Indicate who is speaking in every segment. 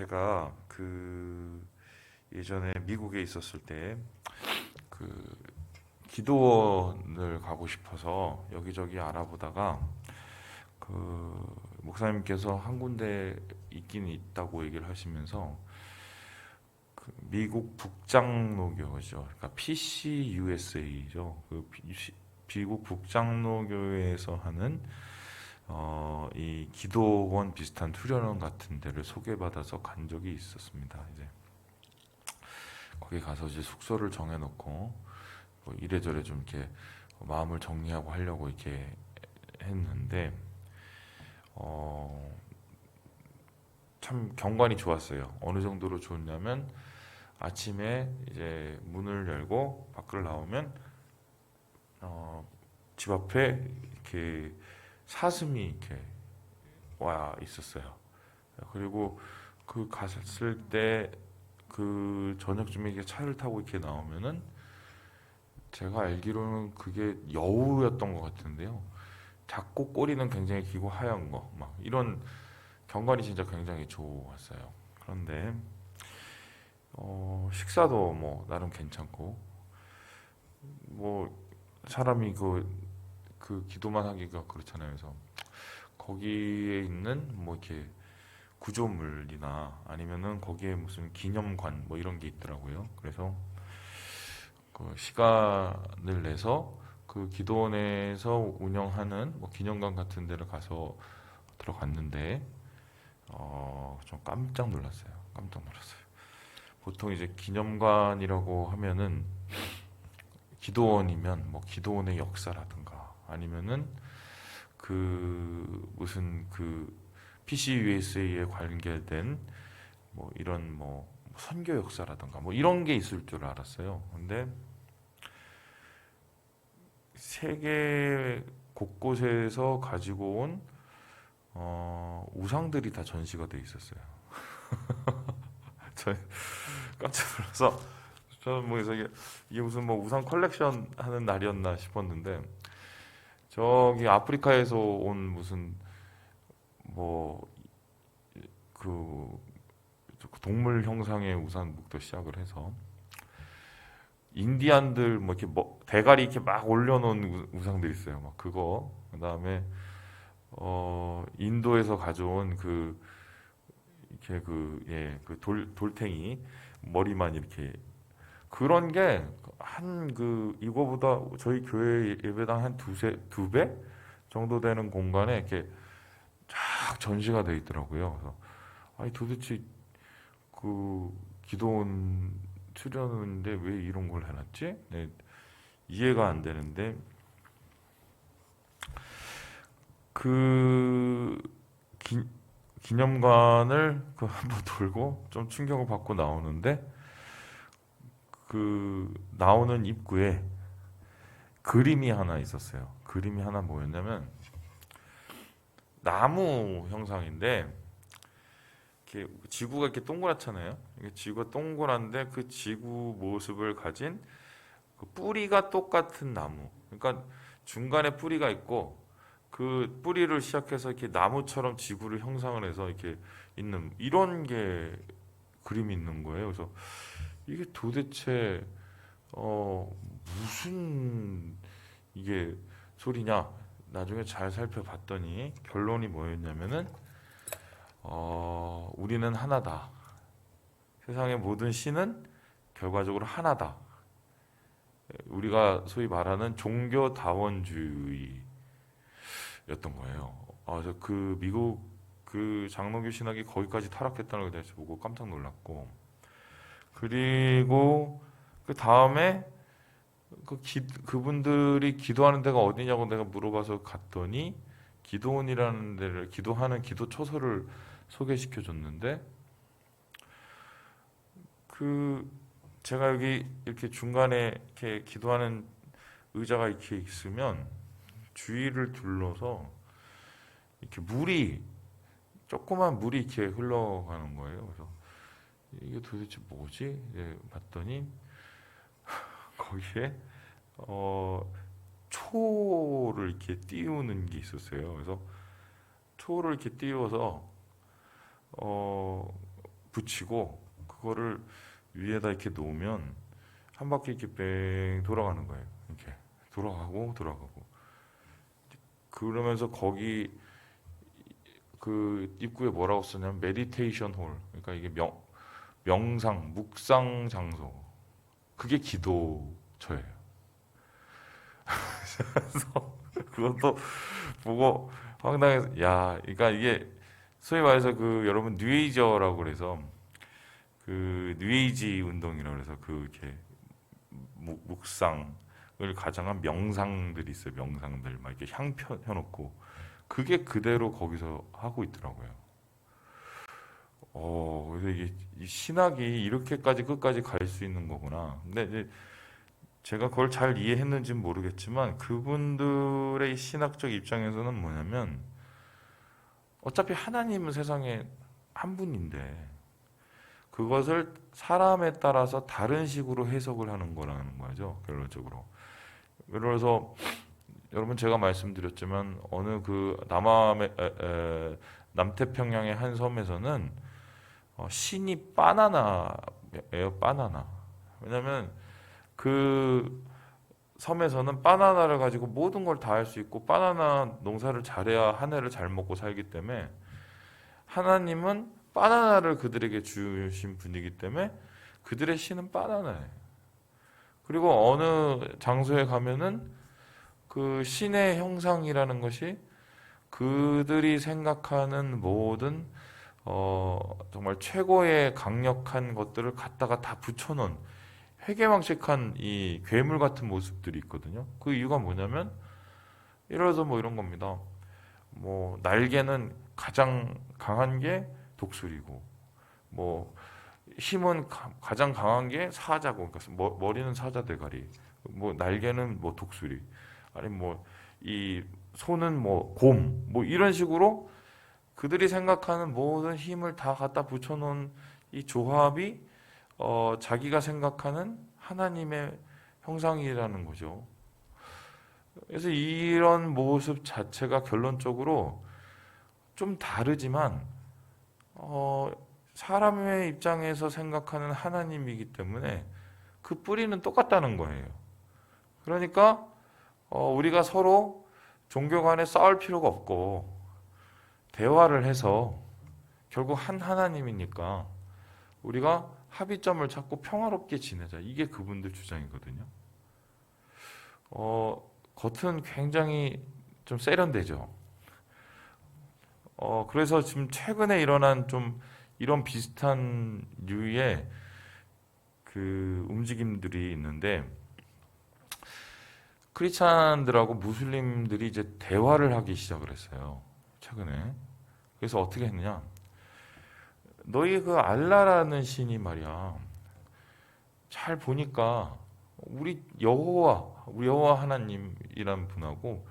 Speaker 1: 제가 예전에 미국에 있었을 때 그 기도원을 가고 싶어서 여기저기 알아보다가 목사님께서 한 군데 있긴 있다고 얘기를 하시면서 미국 북장로교죠. 그러니까 PCUSA죠. 미국 북장로교회에서 하는 이 기도원 비슷한 수련원 같은 데를 소개받아서 간 적이 있었습니다. 이제 거기 가서 이제 숙소를 정해놓고 뭐 이래저래 좀 이렇게 마음을 정리하고 하려고 이렇게 했는데 어, 참 경관이 좋았어요. 어느 정도로 좋냐면 아침에 이제 문을 열고 밖을 나오면 집 앞에 이렇게 사슴이 이렇게 와 있었어요. 그리고 그 갔을 때 그 저녁쯤에 이렇게 차를 타고 이렇게 나오면은 제가 알기로는 그게 여우였던 것 같은데요. 작고 꼬리는 굉장히 길고 하얀 거, 막 이런 경관이 진짜 굉장히 좋았어요. 그런데 식사도 뭐 나름 괜찮고 뭐 사람이 그 기도만 하기가 그렇잖아요. 그래서 거기에 있는 뭐 이렇게 구조물이나 아니면은 거기에 무슨 기념관 뭐 이런 게 있더라고요. 그래서 그 시간을 내서 그 기도원에서 운영하는 뭐 기념관 같은 데를 가서 들어갔는데 좀 깜짝 놀랐어요. 깜짝 놀랐어요. 보통 이제 기념관이라고 하면은 기도원이면 뭐 기도원의 역사라든가 아니면은 무슨 PCUSA에 관계된 뭐 이런 뭐 선교 역사라든가 뭐 이런 게 있을 줄 알았어요. 근데 세계 곳곳에서 가지고 온 우상들이 다 전시가 돼 있었어요. 저 깜짝 놀라서 저는 뭐 그래서 이게 무슨 뭐 우상 컬렉션 하는 날이었나 싶었는데 저기 아프리카에서 온 무슨 뭐 그 동물 형상의 우상부터 시작을 해서 인디안들 뭐 이렇게 뭐 대가리 이렇게 막 올려놓은 우상들 있어요. 막 그거 그다음에 인도에서 가져온 이렇게 돌탱이 머리만 이렇게 그런 게 이거보다 저희 교회 예배당 한 두 배 정도 되는 공간에 이렇게 쫙 전시가 돼 있더라고요. 그래서 아니 도대체 그 기도원 수련회인데 왜 이런 걸 해놨지? 네, 이해가 안 되는데 그 기, 기념관을 한번 돌고 좀 충격을 받고 나오는데 그 나오는 입구에 그림이 하나 있었어요. 그림이 하나 뭐였냐면 나무 형상인데 이렇게 지구가 이렇게 동그랗잖아요. 이게 지구가 동그란데 그 지구 모습을 가진 그 뿌리가 똑같은 나무. 그러니까 중간에 뿌리가 있고 그 뿌리를 시작해서 이렇게 나무처럼 지구를 형상을 해서 이렇게 있는 이런 게 그림이 있는 거예요. 그래서 이게 도대체 무슨 이게 소리냐? 나중에 잘 살펴봤더니 결론이 뭐였냐면은 우리는 하나다. 세상의 모든 신은 결과적으로 하나다. 우리가 소위 말하는 종교다원주의였던 거예요. 그래서 그 미국 그 장로교 신학이 거기까지 타락했다는 걸 보고 깜짝 놀랐고, 그리고 그 다음에 그분들이 기도하는 데가 어디냐고 내가 물어봐서 갔더니 기도원이라는 데를 기도하는 기도 초소를 소개시켜 줬는데 그 제가 여기 이렇게 중간에 이렇게 기도하는 의자가 이렇게 있으면 주위를 둘러서 이렇게 조그만 물이 이렇게 흘러가는 거예요. 그래서 이게 도대체 뭐지? 예, 봤더니 거기에 초를 이렇게 띄우는 게 있었어요. 그래서 초를 이렇게 띄워서 붙이고 그거를 위에다 이렇게 놓으면 한 바퀴 이렇게 뺑 돌아가는 거예요. 이렇게 돌아가고 돌아가고. 그러면서 거기 그 입구에 뭐라고 쓰냐면 메디테이션 홀. 그러니까 이게 명상, 묵상 장소. 그게 기도처예요. 그래서 그것도 보고 황당해서 야, 그러니까 이게 소위 말해서 그 여러분 뉴에이저라고 그래서 그 뉴에이지 운동이라고 그래서 그 이렇게 묵상을 가장한 명상들이 있어요. 명상들 막 이렇게 향 펴놓고 그게 그대로 거기서 하고 있더라고요. 그래서 이게 이 신학이 이렇게까지 끝까지 갈 수 있는 거구나. 근데 이제 제가 그걸 잘 이해했는지는 모르겠지만 그분들의 신학적 입장에서는 뭐냐면 어차피 하나님은 세상에 한 분인데 그것을 사람에 따라서 다른 식으로 해석을 하는 거라는 거죠. 결론적으로. 그래서 여러분 제가 말씀드렸지만 어느 그 남태평양의 한 섬에서는 신이 바나나예요. 바나나. 왜냐면 그 섬에서는 바나나를 가지고 모든 걸 다 할 수 있고 바나나 농사를 잘해야 한 해를 잘 먹고 살기 때문에 하나님은 바나나를 그들에게 주신 분이기 때문에 그들의 신은 바나나예요. 그리고 어느 장소에 가면은 그 신의 형상이라는 것이 그들이 생각하는 모든 정말 최고의 강력한 것들을 갖다가 다 붙여놓은 회개망측한 이 괴물 같은 모습들이 있거든요. 그 이유가 뭐냐면 예를 들어서 뭐 이런 겁니다. 뭐 날개는 가장 강한 게 독수리고 뭐 힘은 가장 강한 게 사자고 그러니까 머리는 사자 대가리 뭐 날개는 뭐 독수리 아니 뭐 이 손은 뭐 곰 뭐 이런 식으로 그들이 생각하는 모든 힘을 다 갖다 붙여놓은 이 조합이 자기가 생각하는 하나님의 형상이라는 거죠. 그래서 이런 모습 자체가 결론적으로 좀 다르지만 사람의 입장에서 생각하는 하나님이기 때문에 그 뿌리는 똑같다는 거예요. 그러니까 우리가 서로 종교 간에 싸울 필요가 없고 대화를 해서 결국 한 하나님이니까 우리가 합의점을 찾고 평화롭게 지내자. 이게 그분들 주장이거든요. 겉은 굉장히 좀 세련되죠. 그래서 지금 최근에 일어난 좀 이런 비슷한 류의 그 움직임들이 있는데 크리스찬들하고 무슬림들이 이제 대화를 하기 시작을 했어요. 최근에. 그래서 어떻게 했느냐? 너희 그 알라라는 신이 말이야. 잘 보니까 우리 여호와 하나님이란 분하고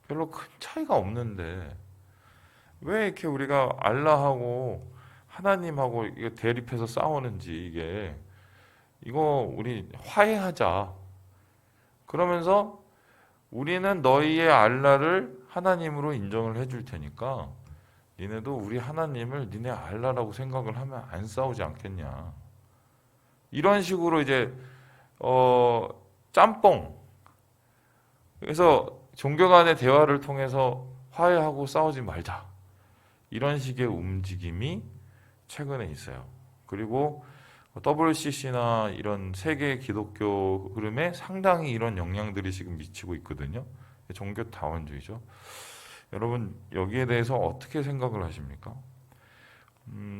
Speaker 1: 별로 큰 차이가 없는데 왜 이렇게 우리가 알라하고 하나님하고 이거 대립해서 싸우는지 이거 우리 화해하자. 그러면서 우리는 너희의 알라를 하나님으로 인정을 해줄 테니까 니네도 우리 하나님을 니네 알라라고 생각을 하면 안 싸우지 않겠냐. 이런 식으로 이제 짬뽕. 그래서 종교 간의 대화를 통해서 화해하고 싸우지 말자. 이런 식의 움직임이 최근에 있어요. 그리고 WCC나 이런 세계 기독교 흐름에 상당히 이런 영향들이 지금 미치고 있거든요. 종교 다원주의죠. 여러분 여기에 대해서 어떻게 생각을 하십니까?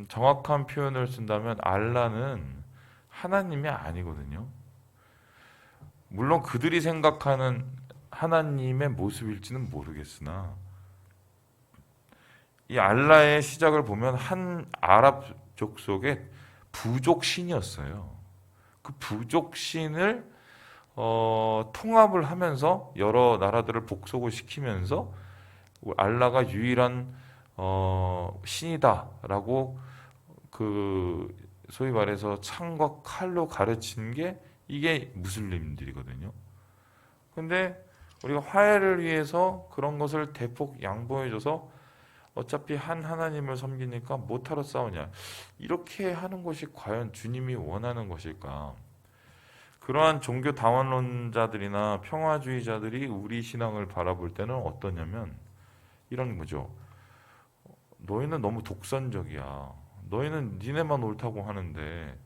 Speaker 1: 정확한 표현을 쓴다면 알라는 하나님이 아니거든요. 물론 그들이 생각하는 하나님의 모습일지는 모르겠으나 이 알라의 시작을 보면 한 아랍 족속의 부족 신이었어요. 그 부족 신을 통합을 하면서 여러 나라들을 복속을 시키면서 알라가 유일한 신이다라고 그 소위 말해서 창과 칼로 가르친 게 이게 무슬림들이거든요. 근데 우리가 화해를 위해서 그런 것을 대폭 양보해줘서 어차피 한 하나님을 섬기니까 뭐하러 싸우냐. 이렇게 하는 것이 과연 주님이 원하는 것일까? 그러한 종교 다원론자들이나 평화주의자들이 우리 신앙을 바라볼 때는 어떠냐면 이런 거죠. 너희는 너무 독선적이야. 너희는 니네만 옳다고 하는데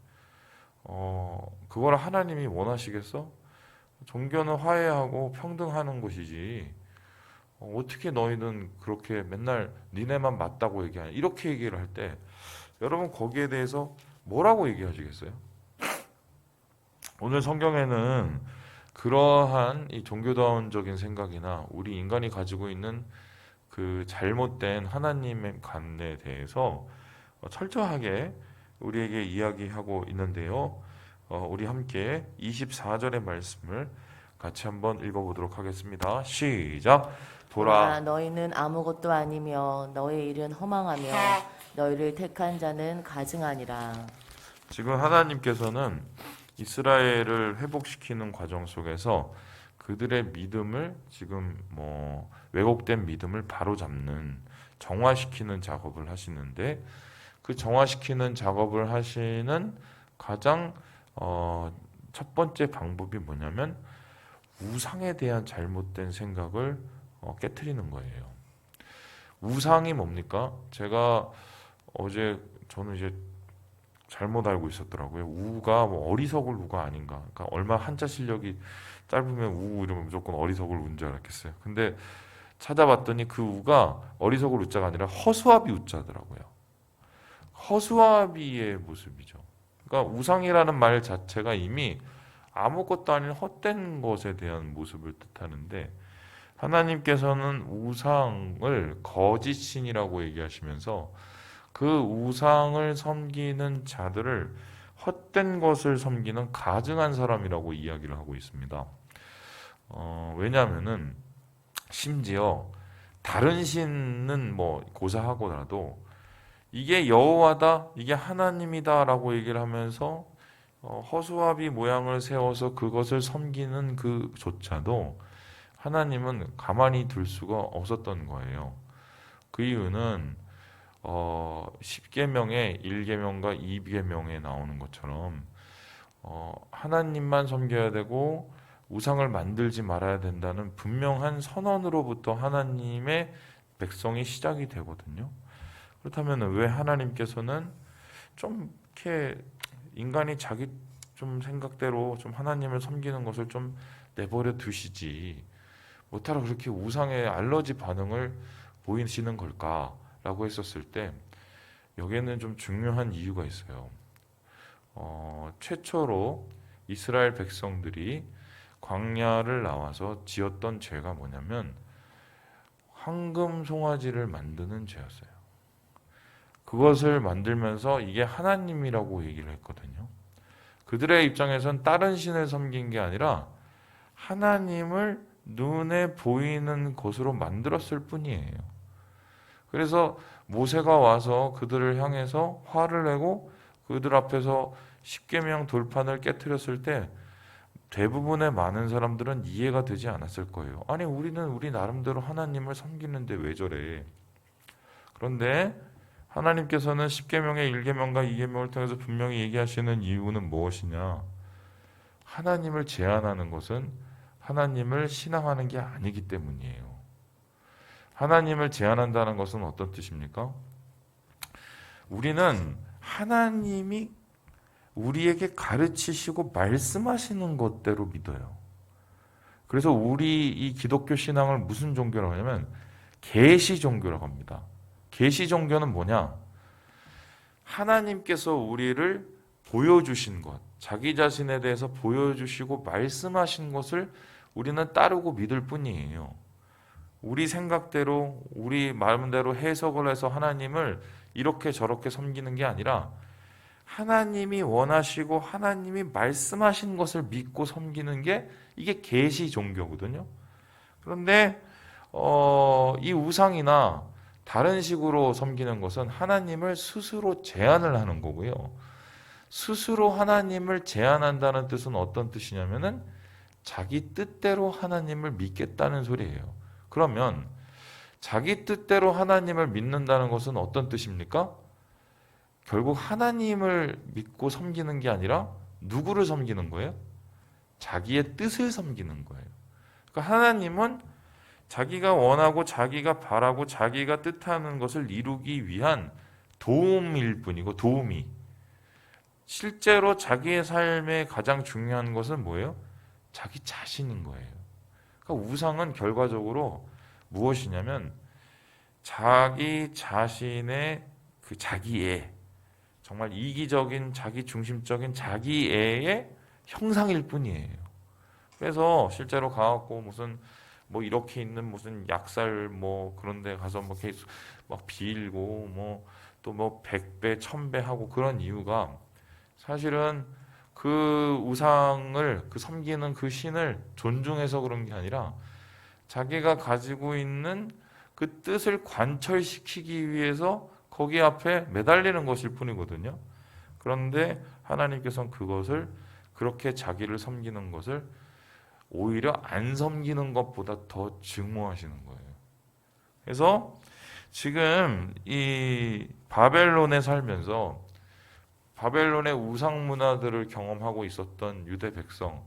Speaker 1: 그걸 하나님이 원하시겠어? 종교는 화해하고 평등하는 것이지. 어떻게 너희는 그렇게 맨날 니네만 맞다고 얘기하냐. 이렇게 얘기를 할 때 여러분 거기에 대해서 뭐라고 얘기하시겠어요? 오늘 성경에는 그러한 이 종교다원적인 생각이나 우리 인간이 가지고 있는 그 잘못된 하나님의 관에 대해서 철저하게 우리에게 이야기하고 있는데요. 우리 함께 24절의 말씀을 같이 한번 읽어보도록 하겠습니다. 시작.
Speaker 2: 보라,
Speaker 1: 보라,
Speaker 2: 너희는 아무것도 아니며 너희 일은 허망하며 너희를 택한 자는 가증하니라.
Speaker 1: 지금 하나님께서는 이스라엘을 회복시키는 과정 속에서 그들의 믿음을 지금 왜곡된 믿음을 바로잡는 정화시키는 작업을 하시는데 그 정화시키는 작업을 하시는 가장 첫 번째 방법이 뭐냐면 우상에 대한 잘못된 생각을 깨트리는 거예요. 우상이 뭡니까? 제가 어제 저는 이제 잘못 알고 있었더라고요. 우가 어리석을 우가 아닌가. 그러니까 얼마 한자 실력이 짧으면 우 이러면 무조건 어리석을 우인 줄 알았겠어요. 근데 찾아봤더니 그 우가 어리석을 우자가 아니라 허수아비 우자더라고요. 허수아비의 모습이죠. 그러니까 우상이라는 말 자체가 이미 아무것도 아닌 헛된 것에 대한 모습을 뜻하는데 하나님께서는 우상을 거짓신이라고 얘기하시면서 그 우상을 섬기는 자들을 헛된 것을 섬기는 가증한 사람이라고 이야기를 하고 있습니다. 왜냐하면은 심지어 다른 신은 고사하고라도 이게 여호와다, 이게 하나님이다라고 얘기를 하면서 허수아비 모양을 세워서 그것을 섬기는 그조차도 하나님은 가만히 둘 수가 없었던 거예요. 그 이유는 10계명에 1계명과 2계명에 나오는 것처럼 하나님만 섬겨야 되고 우상을 만들지 말아야 된다는 분명한 선언으로부터 하나님의 백성이 시작이 되거든요. 그렇다면 왜 하나님께서는 좀 이렇게 인간이 자기 좀 생각대로 좀 하나님을 섬기는 것을 좀 내버려 두시지 못하러 그렇게 우상에 알러지 반응을 보이시는 걸까라고 했었을 때 여기에는 좀 중요한 이유가 있어요. 최초로 이스라엘 백성들이 광야를 나와서 지었던 죄가 뭐냐면 황금 송아지를 만드는 죄였어요. 그것을 만들면서 이게 하나님이라고 얘기를 했거든요. 그들의 입장에선 다른 신을 섬긴 게 아니라 하나님을 눈에 보이는 것으로 만들었을 뿐이에요. 그래서 모세가 와서 그들을 향해서 화를 내고 그들 앞에서 십계명 돌판을 깨트렸을 때 대부분의 많은 사람들은 이해가 되지 않았을 거예요. 아니 우리는 우리 나름대로 하나님을 섬기는데 왜 저래? 그런데 하나님께서는 십계명의 1계명과 2계명을 통해서 분명히 얘기하시는 이유는 무엇이냐? 하나님을 제한하는 것은 하나님을 신앙하는 게 아니기 때문이에요. 하나님을 제한한다는 것은 어떤 뜻입니까? 우리는 하나님이 우리에게 가르치시고 말씀하시는 것대로 믿어요. 그래서 우리 이 기독교 신앙을 무슨 종교라고 하냐면 계시 종교라고 합니다. 계시 종교는 뭐냐? 하나님께서 우리를 보여주신 것, 자기 자신에 대해서 보여주시고 말씀하신 것을 우리는 따르고 믿을 뿐이에요. 우리 생각대로 우리 마음대로 해석을 해서 하나님을 이렇게 저렇게 섬기는 게 아니라 하나님이 원하시고 하나님이 말씀하신 것을 믿고 섬기는 게 이게 계시 종교거든요. 그런데 이 우상이나 다른 식으로 섬기는 것은 하나님을 스스로 제한을 하는 거고요. 스스로 하나님을 제한한다는 뜻은 어떤 뜻이냐면은 자기 뜻대로 하나님을 믿겠다는 소리예요. 그러면 자기 뜻대로 하나님을 믿는다는 것은 어떤 뜻입니까? 결국 하나님을 믿고 섬기는 게 아니라 누구를 섬기는 거예요? 자기의 뜻을 섬기는 거예요. 그러니까 하나님은 자기가 원하고 자기가 바라고 자기가 뜻하는 것을 이루기 위한 도움일 뿐이고, 도움이 실제로 자기의 삶에 가장 중요한 것은 뭐예요? 자기 자신인 거예요. 그러니까 우상은 결과적으로 무엇이냐면 자기 자신의 그 자기애, 정말 이기적인 자기 중심적인 자기애의 형상일 뿐이에요. 그래서 실제로 가갖고 무슨 뭐 이렇게 있는 무슨 약살 뭐 그런 데 가서 뭐 계속 막 빌고 뭐 또 뭐 100배, 1000배 하고 그런 이유가 사실은 그 우상을 그 섬기는 그 신을 존중해서 그런 게 아니라 자기가 가지고 있는 그 뜻을 관철시키기 위해서 거기 앞에 매달리는 것일 뿐이거든요. 그런데 하나님께서는 그것을 그렇게 자기를 섬기는 것을 오히려 안 섬기는 것보다 더 증오하시는 거예요. 그래서 지금 이 바벨론에 살면서 바벨론의 우상 문화들을 경험하고 있었던 유대 백성,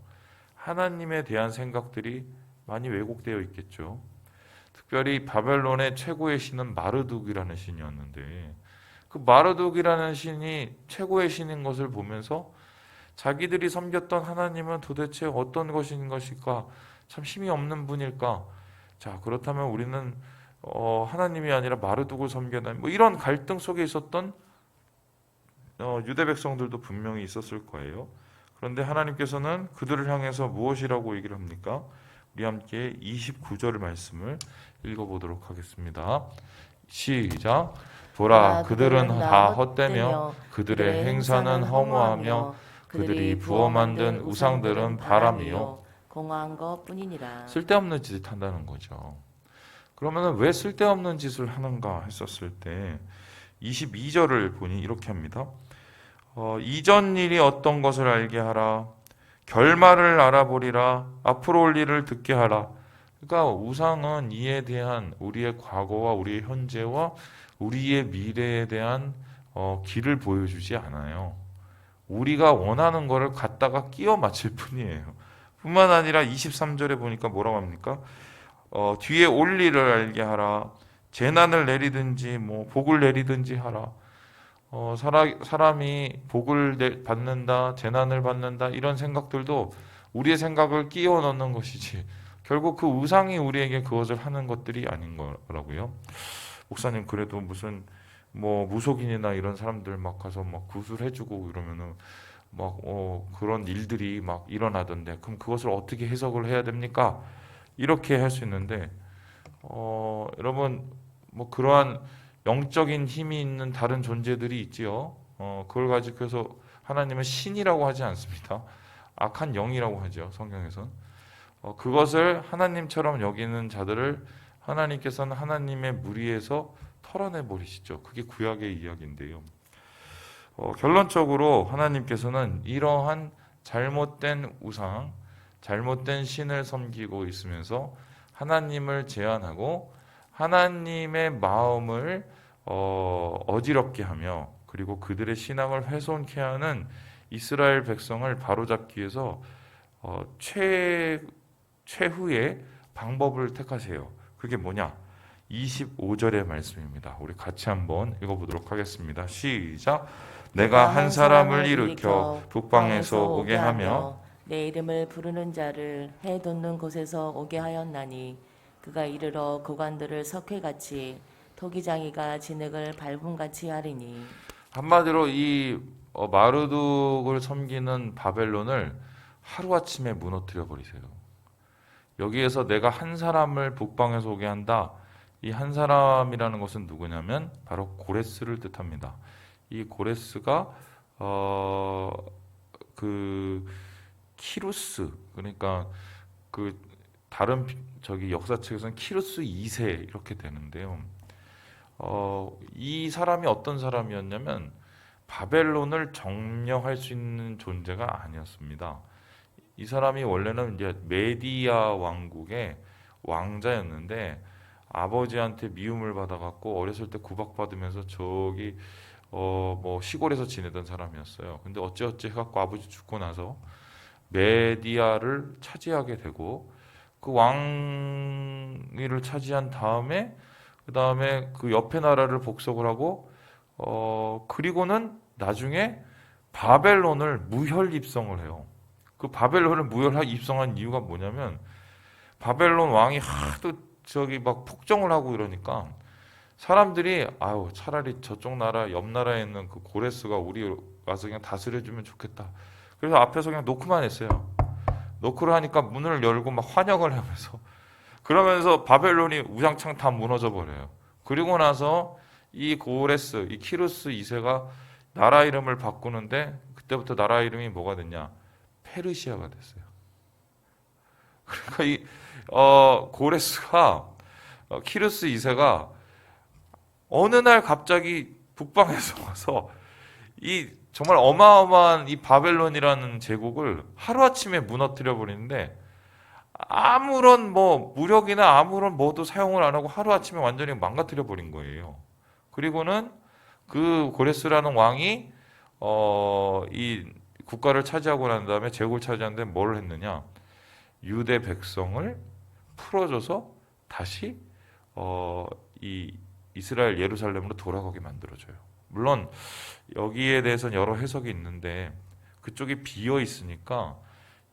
Speaker 1: 하나님에 대한 생각들이 많이 왜곡되어 있겠죠. 특별히 바벨론의 최고의 신은 마르둑이라는 신이었는데 그 마르둑이라는 신이 최고의 신인 것을 보면서 자기들이 섬겼던 하나님은 도대체 어떤 것인 것일까? 참 힘이 없는 분일까? 자, 그렇다면 우리는 하나님이 아니라 마르둑을 섬겨야 뭐 이런 갈등 속에 있었던 유대 백성들도 분명히 있었을 거예요. 그런데 하나님께서는 그들을 향해서 무엇이라고 얘기를 합니까? 우리 함께 29절 말씀을 읽어보도록 하겠습니다. 시작. 보라, 그들은 다 헛되며 그들의 행사는 허무하며 그들이 부어 만든 우상들은 바람이요
Speaker 2: 공허한 것뿐이니라.
Speaker 1: 쓸데없는 짓을 한다는 거죠. 그러면 왜 쓸데없는 짓을 하는가 했었을 때 22절을 보니 이렇게 합니다. 이전 일이 어떤 것을 알게 하라. 결말을 알아보리라. 앞으로 올 일을 듣게 하라. 그러니까 우상은 이에 대한 우리의 과거와 우리의 현재와 우리의 미래에 대한 길을 보여주지 않아요. 우리가 원하는 거를 갖다가 끼워 맞출 뿐이에요. 뿐만 아니라 23절에 보니까 뭐라고 합니까? 뒤에 올 일을 알게 하라. 재난을 내리든지 뭐 복을 내리든지 하라. 사람이 복을 받는다, 재난을 받는다 이런 생각들도 우리의 생각을 끼워 넣는 것이지 결국 그 우상이 우리에게 그것을 하는 것들이 아닌 거라고요. 목사님 그래도 무슨 뭐 무속인이나 이런 사람들 막 가서 막 구술해주고 이러면은 막 그런 일들이 막 일어나던데 그럼 그것을 어떻게 해석을 해야 됩니까? 이렇게 할 수 있는데 여러분 뭐 그러한 영적인 힘이 있는 다른 존재들이 있지요. 그걸 가지고서 하나님은 신이라고 하지 않습니다. 악한 영이라고 하죠. 성경에서는. 그것을 하나님처럼 여기는 자들을 하나님께서는 하나님의 무리에서 털어내 버리시죠. 그게 구약의 이야기인데요. 결론적으로 하나님께서는 이러한 잘못된 우상, 잘못된 신을 섬기고 있으면서 하나님을 제한하고 하나님의 마음을 어지럽게 하며 그리고 그들의 신앙을 훼손케 하는 이스라엘 백성을 바로잡기 위해서 최후의 방법을 택하세요. 그게 뭐냐? 25절의 말씀입니다. 우리 같이 한번 읽어보도록 하겠습니다. 시작. 내가 한 사람을 일으켜 북방에서 오게 하며
Speaker 2: 내 이름을 부르는 자를 해 돋는 곳에서 오게 하였나니 그가 이르러 고관들을 석회같이 토기장이가 진흙을 밟음같이 하리니.
Speaker 1: 한마디로 이 마르둑을 섬기는 바벨론을 하루아침에 무너뜨려 버리세요. 여기에서 내가 한 사람을 북방에서 오게 한다. 이 한 사람이라는 것은 누구냐면 바로 고레스를 뜻합니다. 이 고레스가 그 키루스, 그러니까 그 다른 역사책에서는 키루스 2세 이렇게 되는데요. 이 사람이 어떤 사람이었냐면 바벨론을 점령할 수 있는 존재가 아니었습니다. 이 사람이 원래는 이제 메디아 왕국의 왕자였는데 아버지한테 미움을 받아갖고 어렸을 때 구박받으면서 저기 뭐 시골에서 지내던 사람이었어요. 근데 어찌어찌 해갖고 아버지 죽고 나서 메디아를 차지하게 되고 그 왕위를 차지한 다음에 그 다음에 그 옆에 나라를 복속을 하고 그리고는 나중에 바벨론을 무혈 입성을 해요. 그 바벨론을 무혈 입성한 이유가 뭐냐면 바벨론 왕이 하도 저기 막 폭정을 하고 이러니까 사람들이 아유 차라리 저쪽 나라 옆 나라에 있는 그 고레스가 우리 와서 그냥 다스려주면 좋겠다. 그래서 앞에서 그냥 노크만 했어요. 노크를 하니까 문을 열고 막 환영을 하면서 그러면서 바벨론이 우장창 다 무너져 버려요. 그리고 나서 이 고레스, 이 키루스 2세가 나라 이름을 바꾸는데 그때부터 나라 이름이 뭐가 됐냐? 페르시아가 됐어요. 그러니까 이 고레스가 키루스 2세가 어느 날 갑자기 북방에서 와서 이 정말 어마어마한 이 바벨론이라는 제국을 하루아침에 무너뜨려 버리는데 아무런 뭐 무력이나 아무런 뭐도 사용을 안 하고 하루아침에 완전히 망가뜨려 버린 거예요. 그리고는 그 고레스라는 왕이 이 국가를 차지하고 난 다음에 제국을 차지하는데 뭘 했느냐? 유대 백성을 풀어줘서 다시 이 이스라엘 예루살렘으로 돌아가게 만들어줘요. 물론 여기에 대해서는 여러 해석이 있는데 그쪽이 비어 있으니까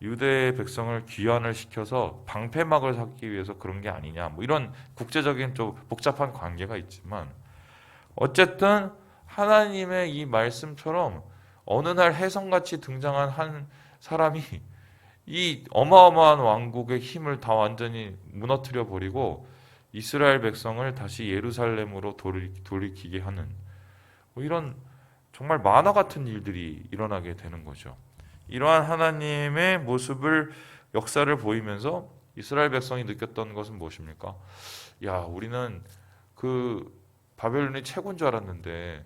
Speaker 1: 유대 백성을 귀환을 시켜서 방패막을 쌓기 위해서 그런 게 아니냐 뭐 이런 국제적인 좀 복잡한 관계가 있지만 어쨌든 하나님의 이 말씀처럼 어느 날 혜성같이 등장한 한 사람이 이 어마어마한 왕국의 힘을 다 완전히 무너뜨려 버리고 이스라엘 백성을 다시 예루살렘으로 돌이키게 하는 뭐 이런 정말 만화 같은 일들이 일어나게 되는 거죠. 이러한 하나님의 모습을 역사를 보이면서 이스라엘 백성이 느꼈던 것은 무엇입니까? 야, 우리는 그 바벨론이 최고인 줄 알았는데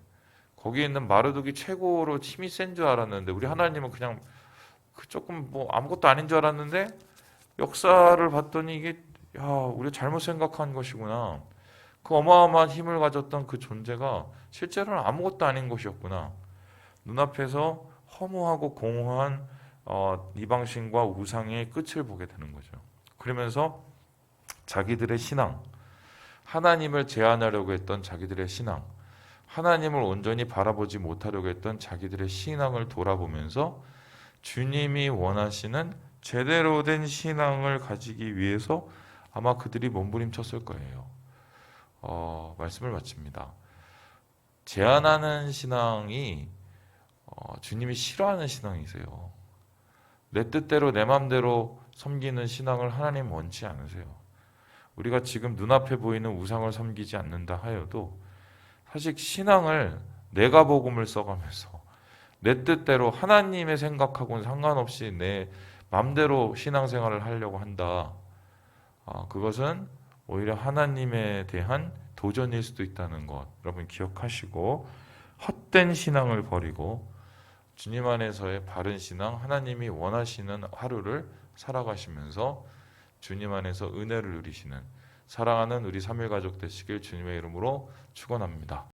Speaker 1: 거기에 있는 마르둑이 최고로 힘이 센 줄 알았는데 우리 하나님은 그냥 그 조금 뭐 아무것도 아닌 줄 알았는데 역사를 봤더니 이게 야, 우리가 잘못 생각한 것이구나. 그 어마어마한 힘을 가졌던 그 존재가 실제로는 아무것도 아닌 것이었구나. 눈앞에서 허무하고 공허한 이방신과 우상의 끝을 보게 되는 거죠. 그러면서 자기들의 신앙, 하나님을 제한하려고 했던 자기들의 신앙, 하나님을 온전히 바라보지 못하려고 했던 자기들의 신앙을 돌아보면서 주님이 원하시는 제대로 된 신앙을 가지기 위해서 아마 그들이 몸부림쳤을 거예요. 말씀을 마칩니다. 제한하는 신앙이 주님이 싫어하는 신앙이세요. 내 뜻대로 내 마음대로 섬기는 신앙을 하나님 원치 않으세요. 우리가 지금 눈앞에 보이는 우상을 섬기지 않는다 하여도 사실 신앙을 내가 복음을 써가면서 내 뜻대로 하나님의 생각하고는 상관없이 내 마음대로 신앙생활을 하려고 한다. 그것은 오히려 하나님에 대한 도전일 수도 있다는 것 여러분 기억하시고 헛된 신앙을 버리고 주님 안에서의 바른 신앙, 하나님이 원하시는 하루를 살아가시면서 주님 안에서 은혜를 누리시는 사랑하는 우리 3일 가족 되시길 주님의 이름으로 축원합니다.